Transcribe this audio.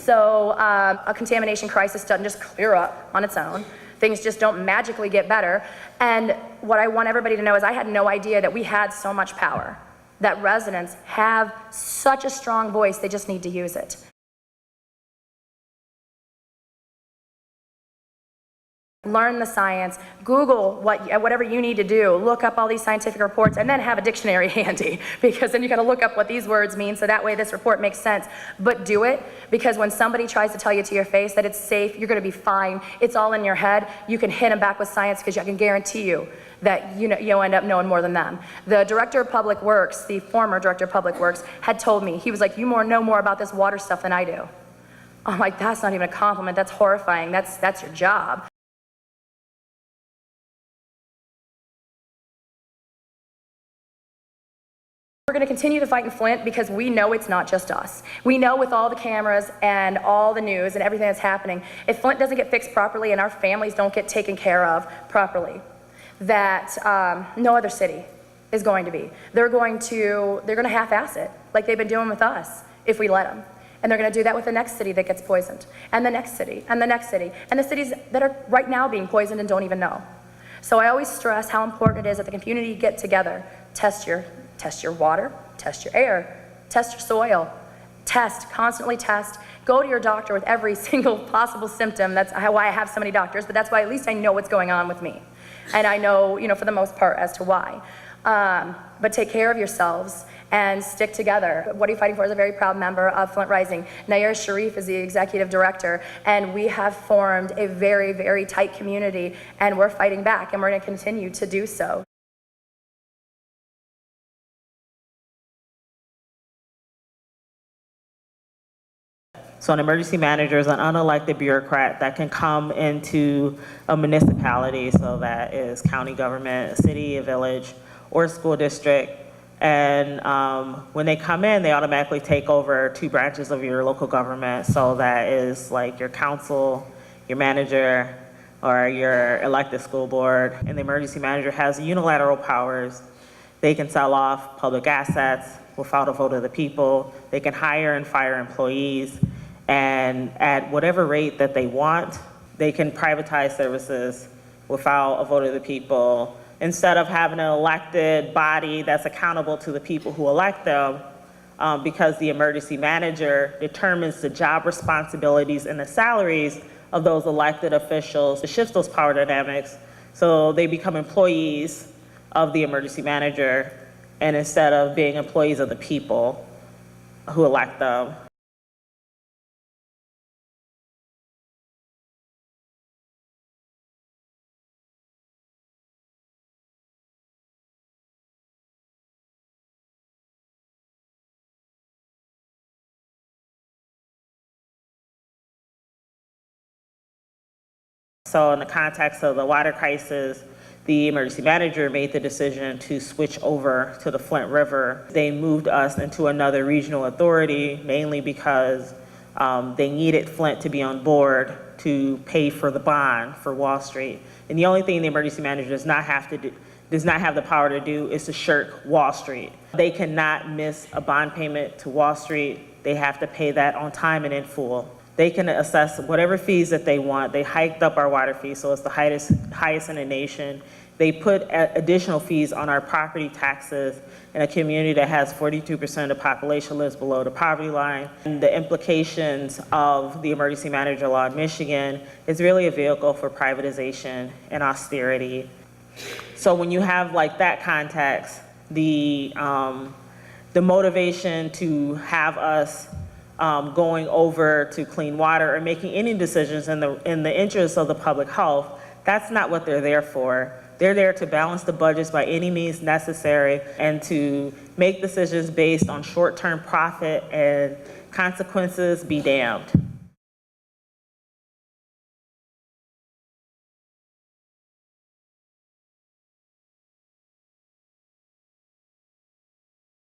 So a contamination crisis doesn't just clear up on its own. Things just don't magically get better. And what I want everybody to know is I had no idea that we had so much power, that residents have such a strong voice, they just need to use it. Learn the science, Google whatever you need to do, look up all these scientific reports, and then have a dictionary handy, because then you gotta look up what these words mean so that way this report makes sense. But do it, because when somebody tries to tell you to your face that it's safe, you're gonna be fine, it's all in your head, you can hit them back with science, because I can guarantee you that you'll end up knowing more than them. The Director of Public Works, the former Director of Public Works, had told me, he was like, you know more about this water stuff than I do. I'm like, that's not even a compliment, that's horrifying, that's your job. We're going to continue to fight in Flint because we know it's not just us. We know with all the cameras and all the news and everything that's happening, if Flint doesn't get fixed properly and our families don't get taken care of properly, that no other city is going to be. They're going to half-ass it like they've been doing with us if we let them. And they're going to do that with the next city that gets poisoned, and the next city, and the next city, and the cities that are right now being poisoned and don't even know. So I always stress how important it is that the community get together, test your water, test your air, test your soil, constantly test. Go to your doctor with every single possible symptom. That's why I have so many doctors, but that's why at least I know what's going on with me. And I know, for the most part as to why. But take care of yourselves and stick together. What Are You Fighting For is a very proud member of Flint Rising. Nayyirah Shariff is the executive director, and we have formed a very, very tight community, and we're fighting back, and we're gonna continue to do so. So an emergency manager is an unelected bureaucrat that can come into a municipality, so that is county government, a city, a village, or a school district. And when they come in, they automatically take over 2 branches of your local government. So that is like your council, your manager, or your elected school board. And the emergency manager has unilateral powers. They can sell off public assets without a vote of the people. They can hire and fire employees. And at whatever rate that they want, they can privatize services without a vote of the people. Instead of having an elected body that's accountable to the people who elect them, because the emergency manager determines the job responsibilities and the salaries of those elected officials, it shifts those power dynamics, so they become employees of the emergency manager, and instead of being employees of the people who elect them. So in the context of the water crisis, the emergency manager made the decision to switch over to the Flint River. They moved us into another regional authority, mainly because they needed Flint to be on board to pay for the bond for Wall Street. And the only thing the emergency manager does not have the power to do is to shirk Wall Street. They cannot miss a bond payment to Wall Street. They have to pay that on time and in full. They can assess whatever fees that they want. They hiked up our water fees, so it's the highest in the nation. They put additional fees on our property taxes in a community that has 42% of the population lives below the poverty line. And the implications of the emergency manager law in Michigan is really a vehicle for privatization and austerity. So when you have like that context, the motivation to have us going over to clean water or making any decisions in the interest of the public health, that's not what they're there for. They're there to balance the budgets by any means necessary and to make decisions based on short-term profit, and consequences be damned.